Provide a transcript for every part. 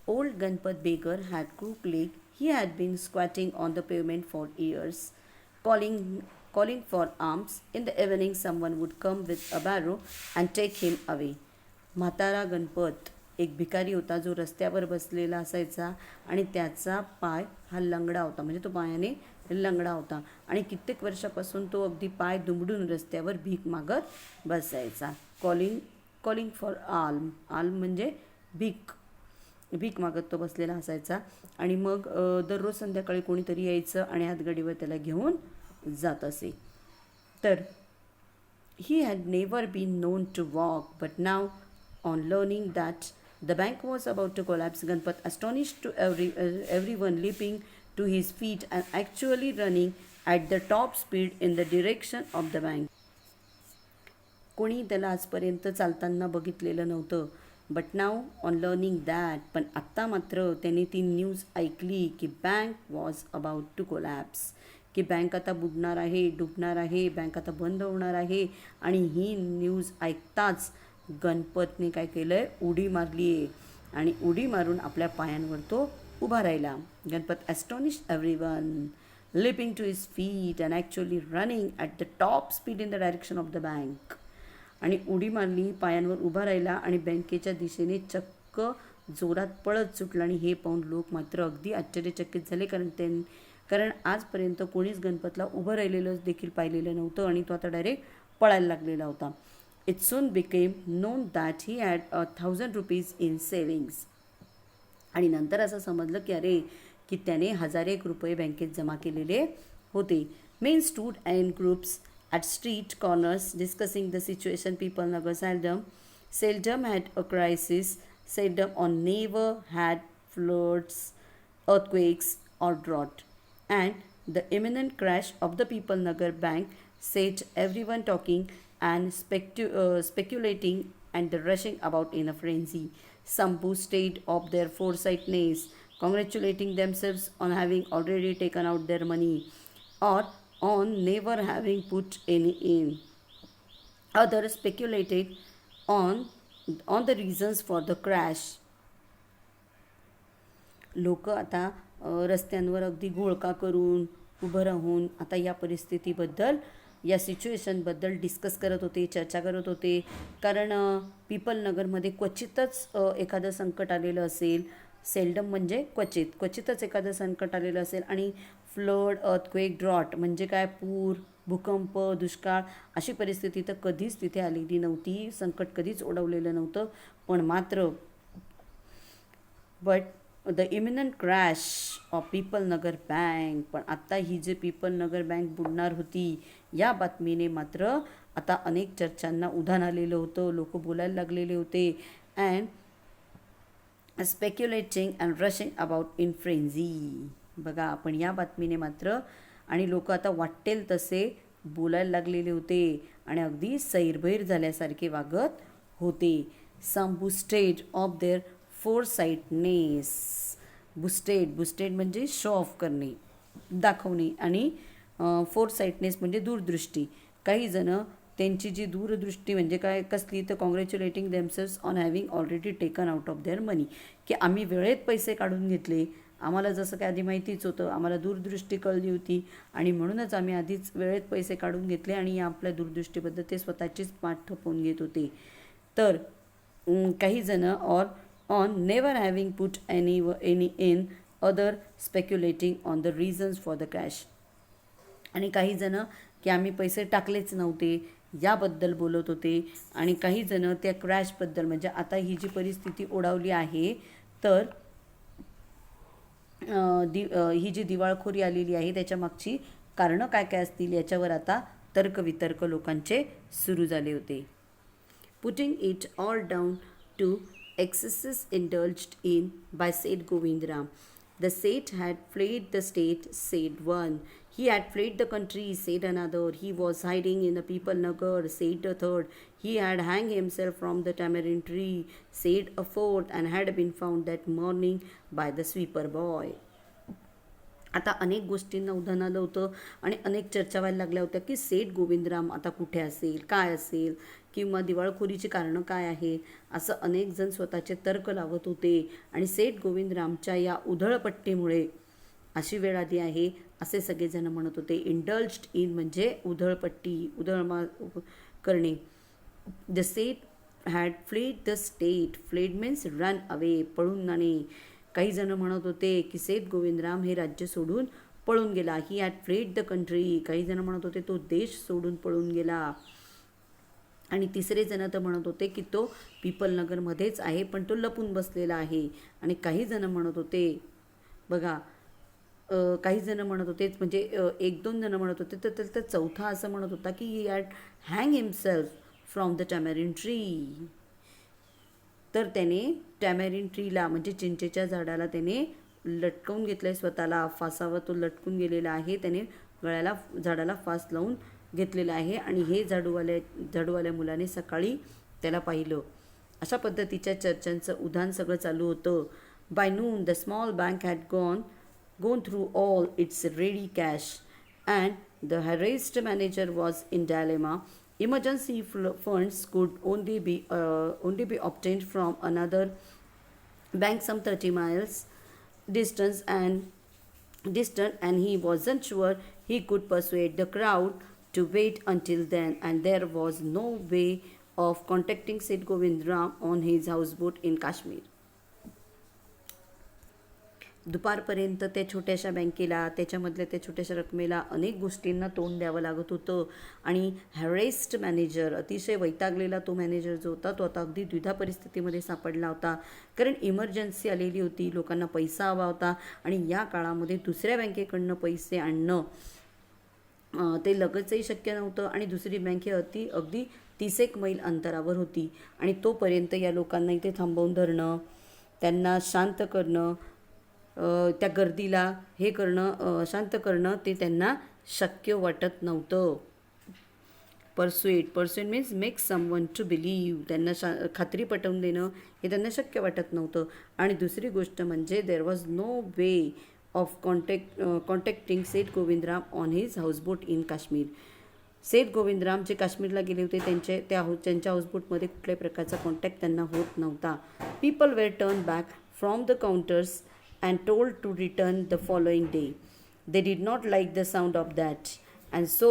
Old Ganpat beggar had crooked leg. He had been squatting on the pavement for years, calling, calling for alms. In the evening, someone would come with a barrow and take him away. म्हातारा गणपत एक भिकारी होता जो रस्त्यावर बसलेला असायचा आणि त्याचा पाय हा लंगडा होता, म्हणजे तो पायाने लंगडा होता आणि कित्येक वर्षापासून तो अगदी पाय दुमडून रस्त्यावर भीक मागत बसायचा. Calling calling for alum. Alum म्हणजे भीक. भीक मागत तो बसलेला असायचा आणि मग दररोज संध्याकाळी कोणीतरी यायचं आणि हातगाडीवर त्याला घेऊन जात असे. तर he had never been known to walk, but now, on learning that the bank was about to collapse, Ganpat astonished to everyone leaping to his feet and actually running at the top speed in the direction of the bank. कोणी त्याला आजपर्यंत चालताना बघितलेलं नव्हतं. But now on learning that, पण आत्ता मात्र त्याने ती न्यूज ऐकली की bank was about to collapse, की बँक आता बुडणार आहे, डुबणार आहे, बँक आता बंद होणार आहे. आणि ही न्यूज ऐकताच गणपतने काय केलं आहे, उडी मारली आहे आणि उडी मारून आपल्या पायांवर तो उभा राहिला. Ganpat astonished everyone, leaping to his feet and actually running at the top speed in the direction of the bank. आणि उडी मारली, पायांवर उभा राहिला आणि बँकेच्या दिशेने चक्क जोरात पळत सुटला. आणि हे पाहून लोक मात्र अगदी आश्चर्यचकित झाले, कारण आजपर्यंत कोणीच गणपतला उभं राहिलेलं देखील पाहिलेलं नव्हतं आणि तो आता डायरेक्ट पळायला लागलेला होता. It soon became non that he had 1,000 rupees in savings. आणि नंतर असं समजलं की अरे, की त्याने 1,000 रुपये बँकेत जमा केलेले होते. Main stood and groups at street corners discussing the situation. People never seldom had a crisis, seldom or never had floods, earthquakes or drought, and the imminent crash of the People Nagar Bank set everyone talking and speculating and rushing about in a frenzy. Some boasted of their foresightness, congratulating themselves on having already taken out their money or on never having put any in. Others speculated on the reasons for the crash. लोक आता रस्त्यांवर अगदी घोळका करून उभं राहून आता या परिस्थितीबद्दल, या सिच्युएशनबद्दल डिस्कस करत होते, चर्चा करत होते. कारण पीपल नगरमध्ये क्वचितच एखादं संकट आलेलं असेल, सेल्डम म्हणजे क्वचितच एखादं संकट आलेलं असेल. आणि फ्लड, अर्थक्वेक, ड्रॉट म्हणजे काय, पूर, भूकंप, दुष्काळ अशी परिस्थिती तर कधीच तिथे आलेली नव्हती, संकट कधीच ओढवलेलं नव्हतं. पण मात्र the eminent crash of people Nagar bank, पण आत्ता ही जे पीपल नगर बँक बुडणार होती या बातमीने मात्र आता अनेक चर्चांना उधाण आलेलं होतं. लोक बोलायला लागलेले होते. And speculating and rushing about in frenzy. बघा, आपण या बातमीने मात्र आणि लोक आता वाटेल तसे बोलायला लागलेले होते आणि अगदी सैरभैर झाल्यासारखे वागत होते. सम बुस्टेड ऑफ देअर फोरसाइटनेस. बुस्टेड म्हणजे शो ऑफ करणे, दाखवणे, आणि फोरसाइटनेस म्हणजे दूरदृष्टी. काही जण त्यांची जी दूरदृष्टी म्हणजे काय कसली, तर congratulating themselves on having already taken out of their money, की आम्ही वेळेत पैसे काढून घेतले, आम्हाला जसं काय आधी माहितीच होतं, आम्हाला दूरदृष्टी कळली होती आणि म्हणूनच आम्ही आधीच वेळेत पैसे काढून घेतले आणि या आपल्या दूरदृष्टीबद्दल ते स्वतःचीच पाठ थपवून घेत होते. तर काही जण on never having put any in, other speculating on the reasons for the crash. आणि काही जण की आम्ही पैसे टाकलेच नव्हते याबद्दल बोलत होते. आणि काही जण त्या क्रॅशबद्दल, म्हणजे आता ही जी परिस्थिती ओढावली आहे, तर ही जी दिवाळखोरी आलेली आहे त्याच्या मागची कारणं काय काय असतील याच्यावर आता तर्कवितर्क लोकांचे सुरू झाले होते. Putting it all down to excesses indulged in by Seth Govindram. The Seth had fled the state, said one. He had fled the country, said another. He was hiding in the People Nagar, said a third. He had hanged himself from the tamarind tree, said a fourth, and had been found that morning by the sweeper boy. आता अनेक गोष्टींना उधाण आलं होतं आणि अनेक चर्चा व्हायला लागल्या होत्या की सेठ गोविंदराम आता कुठे असेल, काय असेल, किंवा दिवाळखोरीची कारणं काय आहेत, असं अनेक जण स्वतःचे तर्क लावत होते. आणि सेठ गोविंदरामच्या या उधळपट्टीमुळे अशी वेळ आली आहे असे सगळेजण म्हणत होते. इंडल्ज्ड इन म्हणजे उधळपट्टी, करणे. The Seth had fled the state. Fled means run away, पळून जाणे. काही जण म्हणत होते की सेठ गोविंदराम हे राज्य सोडून पळून गेला. He had fled the country. काही जण म्हणत होते तो देश सोडून पळून गेला. आणि तिसरे जण तर म्हणत होते की तो पिपलनगरमध्येच आहे पण तो लपून बसलेला आहे. आणि काही जण म्हणत होते बघा, काही जण म्हणत होते म्हणजे एक दोन जण म्हणत होते तर चौथा असं म्हणत होता की he had hang himself from the tamarind tree. तर त्याने टॅमॅरिन ट्रीला म्हणजे चिंचेच्या झाडाला त्याने लटकवून घेतलं आहे स्वतःला. फासावर तो लटकून गेलेला आहे. त्याने गळ्याला झाडाला फास लावून घेतलेला आहे. आणि हे झाडूवाल्या मुलाने सकाळी त्याला पाहिलं. अशा पद्धतीच्या चर्चांचं उधाण सगळं चालू होतं. By noon the small bank had gone through all its ready cash, and the harassed manager was in dilemma. Emergency funds could only be obtained from another bank some 30 miles distant, and he wasn't sure he could persuade the crowd to wait until then, and there was no way of contacting Seth Govindram on his houseboat in Kashmir. दुपारपर्यंत त्या छोट्याशा बँकेला, त्याच्यामधल्या त्या छोट्याशा रकमेला अनेक गोष्टींना तोंड द्यावं लागत होतं. आणि हॅरेस्ड मॅनेजर, अतिशय वैतागलेला तो मॅनेजर जो होता तो आता अगदी द्विधा परिस्थितीमध्ये सापडला होता. कारण इमर्जन्सी आलेली होती, लोकांना पैसा हवा होता. आणि या काळामध्ये दुसऱ्या बँकेकडनं पैसे आणणं ते लगेचही शक्य नव्हतं. आणि दुसरी बँक ही अगदी 30 मैल अंतरावर होती. आणि तोपर्यंत या लोकांना इथे थांबवून धरणं, त्यांना शांत करणं, त्या गर्दीला हे करणं, शांत करणं ते त्यांना शक्य वाटत नव्हतं. Persuaded means make someone to believe. त्यांना खात्री पटवून देणं हे त्यांना शक्य वाटत नव्हतं. आणि दुसरी गोष्ट म्हणजे there was no way of contacting Seth Govindram on his houseboat in Kashmir. Seth Govindram जे काश्मीरला गेले होते त्यांच्या हाऊसबोटमध्ये कुठल्याही प्रकारचा कॉन्टॅक्ट त्यांना होत नव्हता. People were turn back from the counters and told to return the following day. They did not like the sound of that, and so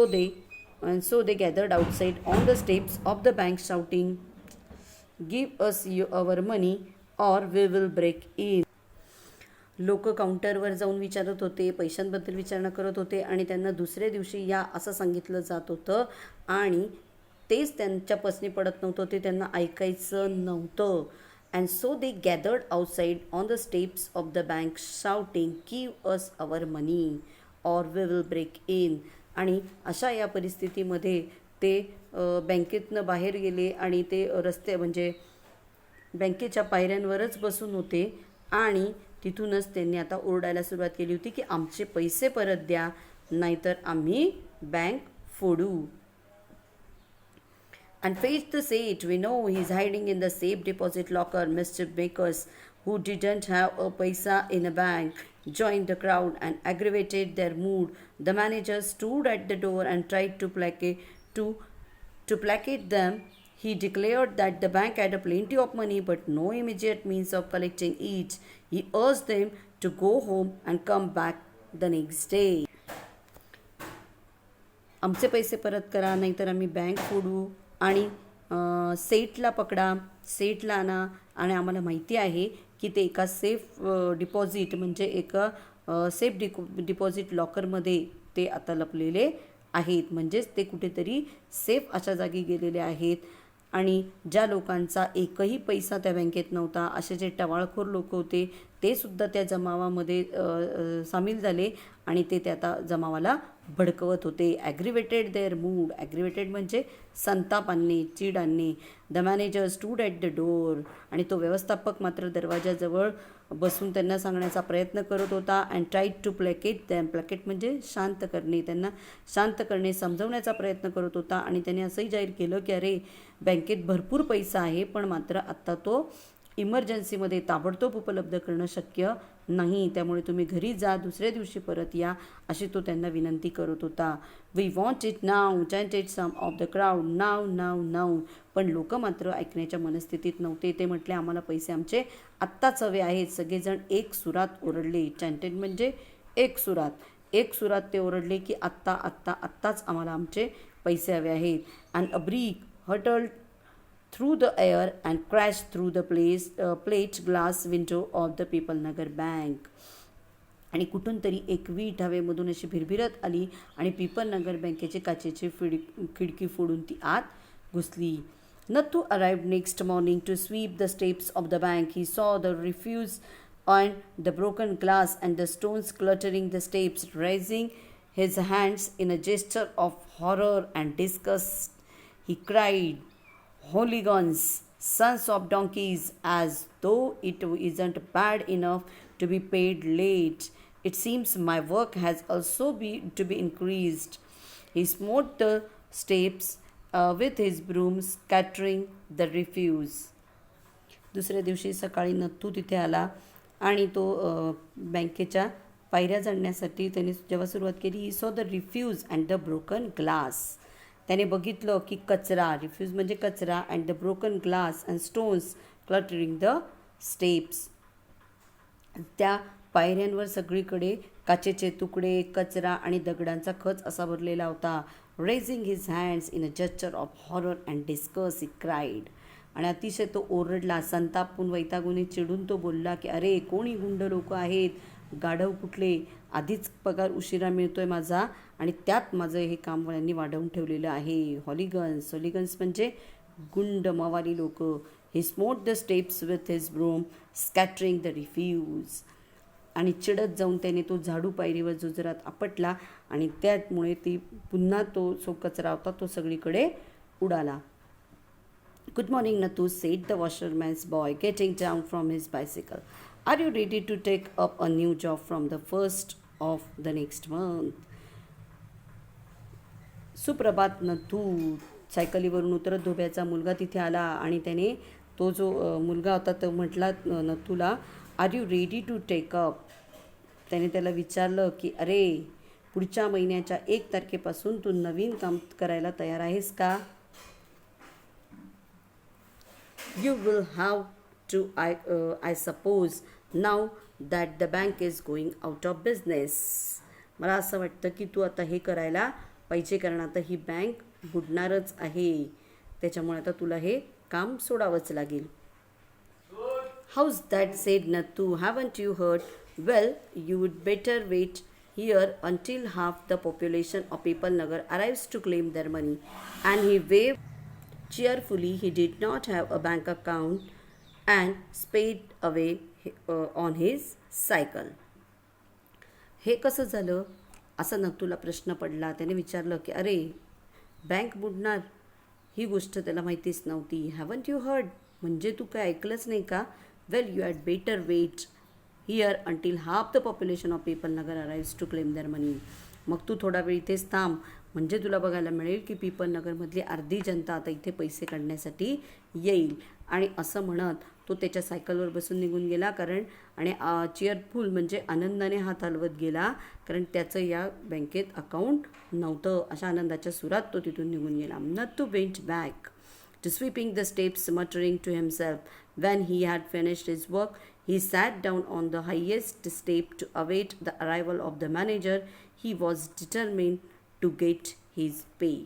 they gathered outside on the steps of the bank shouting, "Give us our money or we will break in." लोक काउंटरवर जाऊन विचारत होते, पैशांबद्दल विचारणा करत होते. आणि त्यांना दुसऱ्या दिवशी या असं सांगितलं जात होतं. आणि तेच त्यांच्यापासून पडत नव्हतं, ते त्यांना ऐकायचं नव्हतं. And so they gathered outside on the steps of the bank shouting, "Give us our money or we will break in." आणि अशा या परिस्थितीमध्ये ते बँकेतनं बाहेर गेले आणि ते रस्ते म्हणजे बँकेच्या पायऱ्यांवरच बसून होते. आणि तिथूनच त्यांनी आता ओरडायला सुरुवात केली होती की आमचे पैसे परत द्या, नाहीतर आम्ही bank फोडू. And faced the Seth. We know he's hiding in the safe deposit locker. Mischief makers who didn't have a paisa in a bank joined the crowd and aggravated their mood. The manager stood at the door and tried to placate them. He declared that the bank had a plenty of money but no immediate means of collecting it. He urged them to go home and come back the next day. आमचे पैसे परत करा, नाहीतर आम्ही bank फोडू. आणि सेठला पकडा, सेठला आणा. आणि आम्हाला माहिती आहे की ते एका सेफ डिपॉझिट म्हणजे एका सेफ डिपॉझिट लॉकरमध्ये ते आता लपलेले आहेत. म्हणजेच ते कुठेतरी सेफ अशा जागी गेलेले आहेत. आणि ज्या लोकांचा एकही पैसा त्या बँकेत नव्हता, असे जे टवाळखोर लोक होते ते सुद्धा त्या जमावामध्ये सामील झाले. आणि ते त्या जमावाला भडकवत होते. ॲग्रिवेटेड देअर मूड. ॲग्रिवेटेड म्हणजे संताप आणणे, चीड आणणे. The manager stood at the door. आणि तो व्यवस्थापक मात्र दरवाजाजवळ बसून त्यांना सांगण्याचा प्रयत्न करत होता. And tried to placate them. Placate म्हणजे शांत करणे, त्यांना शांत करणे, समजवण्याचा प्रयत्न करत होता. आणि त्याने असंही जाहीर केलं की अरे बँकेत भरपूर पैसा आहे पण मात्र आत्ता तो इमर्जन्सीमध्ये ताबडतोब उपलब्ध करणं शक्य नाही, त्यामुळे तुम्ही घरी जा, दुसऱ्या दिवशी परत या, अशी तो त्यांना विनंती करत होता. We want it now chanted some of the crowd, now now now. पण लोक मात्र ऐकण्याच्या मनस्थितीत नव्हते. ते म्हटले, आम्हाला पैसे आमचे आत्ताच हवे आहेत. सगळेजण एक सुरात ओरडले. चॅन्टेड म्हणजे एक सुरात. एक सुरात ते ओरडले की आत्ता आत्ता आत्ताच आम्हाला आमचे पैसे हवे आहेत. And a brick hurtled through the air and crashed through the plate glass window of the People Nagar Bank. आणि कुठून तरी एक वीट हवेमधून अशी भिरभिरत आली आणि पीपल नगर बँकेची काचेची खिडकी फोडून ती आत घुसली. Nathu arrived next morning to sweep the steps of the bank. He saw the refuse on the broken glass and the stones cluttering the steps. Raising his hands in a gesture of horror and disgust, he cried, "Hooligans, sons of donkeys," as though it isn't bad enough to be paid late. It seems my work has also to be increased. He smote the steps with his broom, scattering the refuse. दुसऱ्या दिवशी सकाळी नत्थू तिथे आला आणि तो बँकेच्या पायऱ्या चढण्यासाठी त्याने जेव्हा सुरुवात केली, he saw the refuse and the broken glass. त्याने बघितलं की कचरा, रिफ्यूज म्हणजे कचरा, and the broken glass and stones cluttering the steps. त्या पायऱ्यांवर सगळीकडे काचेचे तुकडे, कचरा आणि दगडांचा खच असा भरलेला होता. Raising his hands in a gesture of horror and discuss he cried. आणि अतिशय तो ओरडला, संतापून वैतागून चिडून तो बोलला की अरे कोणी गुंड लोक आहेत, गाढव कुठले, आधीच पगार उशिरा मिळतोय माझा आणि त्यात माझं हे काम यांनी वाढवून ठेवलेलं आहे. हॉलिगन्स म्हणजे गुंड मवाली लोक. He smote the steps with his broom, scattering the refuse. आणि चिडत जाऊन त्याने तो झाडू पायरीवर जोजरात आपटला आणि त्यामुळे ती पुन्हा तो जो कचरा होता तो सगळीकडे उडाला. "Good morning, Nathu," said the washerman's boy, getting down from his bicycle. "Are you ready to take up a new job from the 1st of the next month?" सुप्रभात नथू. सायकलीवरून उतरत धोब्याचा मुलगा तिथे आला आणि त्याने तो जो मुलगा होता तो म्हटला नथूला, "are you ready to take up?" त्याने त्याला विचारलं की अरे पुढच्या महिन्याच्या 1 तारखेपासून तू नवीन काम करायला तयार आहेस का? "You will have to, I suppose, now that the bank is going out of business." मला असं वाटतं की तू आता हे करायला पाहिजे, कारण आता ही बँक बुडणारच आहे, त्याच्यामुळे आता तुला हे काम सोडावंच लागेल. "How's that?" said Nathu. "Haven't you heard? Well, you would better wait here until half the population of People Nagar arrives to claim their money." And he waved cheerfully. He did not have a bank account and sped away on his cycle. हे कसं झालं असा नथूला प्रश्न पडला. त्याने विचारलं की अरे बँक बुडणार ही गोष्ट त्याला माहितीच नव्हती. "Haven't you heard?" म्हणजे तू काय ऐकलंच नाही का? "Well, you had better wait here until half the population of Pipalnagar arrives to claim their money." मग तू थोडा वेळ इथेच थांब, म्हणजे तुला बघायला मिळेल की पीपल नगरमधली अर्धी जनता आता इथे पैसे काढण्यासाठी येईल. आणि असं म्हणत तो त्याच्या सायकलवर बसून निघून गेला, कारण आणि चीअरफुल म्हणजे आनंदाने हात हलवत गेला, कारण त्याचं या बँकेत अकाउंट नव्हतं. अशा आनंदाच्या सुरात तो तिथून निघून गेला. Nathu went back to sweeping the steps, muttering to himself. When he had finished his work, he sat down on the highest step to await the arrival of the manager. He was determined to get his pay.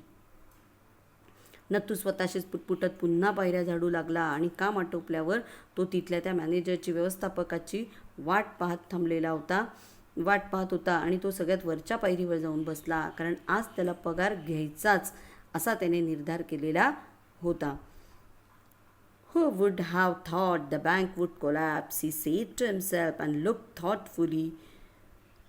Nathu स्वतःशीच पुटपुटत पुन्हा पायऱ्या झाडू लागला आणि काम आटोपल्यावर तो तिथल्या त्या मॅनेजरची, व्यवस्थापकाची वाट पाहत होता आणि तो सगळ्यात वरच्या पायरीवर जाऊन बसला, कारण आज त्याला पगार घ्यायचाच असा त्याने निर्धार केलेला होता. "Who would have thought the bank would collapse?" he said to himself and looked thoughtfully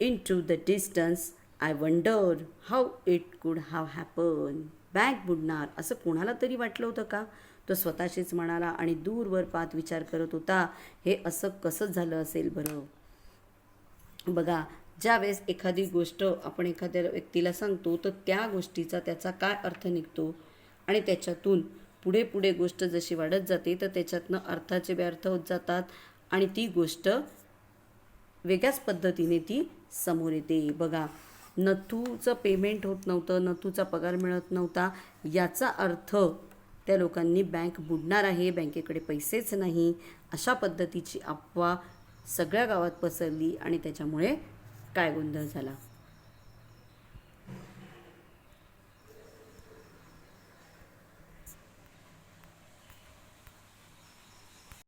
into the distance. "I wonder how it could have happened." Bank बुडणार असं कोणाला तरी वाटलं होतं का? तो स्वतःशीच म्हणाला आणि दूरवर पाहत विचार करत होता, हे असं कसं झालं असेल बरं? बघा, ज्यावेळेस एखादी गोष्ट आपण एखाद्या व्यक्तीला सांगतो तर त्या गोष्टीचा त्याचा काय अर्थ निघतो आणि त्याच्यातून पुढे पुढे गोष्ट जशी वाढत जाते तर त्याच्यातनं अर्थाचे व्यर्थ होत जातात आणि ती गोष्ट वेगळ्याच पद्धतीने ती समोर येते. बघा, नथूचं पेमेंट होत नव्हतं, नथूचा पगार मिळत नव्हता, याचा अर्थ त्या लोकांनी बँक बुडणार आहे, बँकेकडे पैसेच नाही, अशा पद्धतीची अफवा सगळ्या गावात पसरली आणि त्याच्यामुळे काय गोंधळ झाला.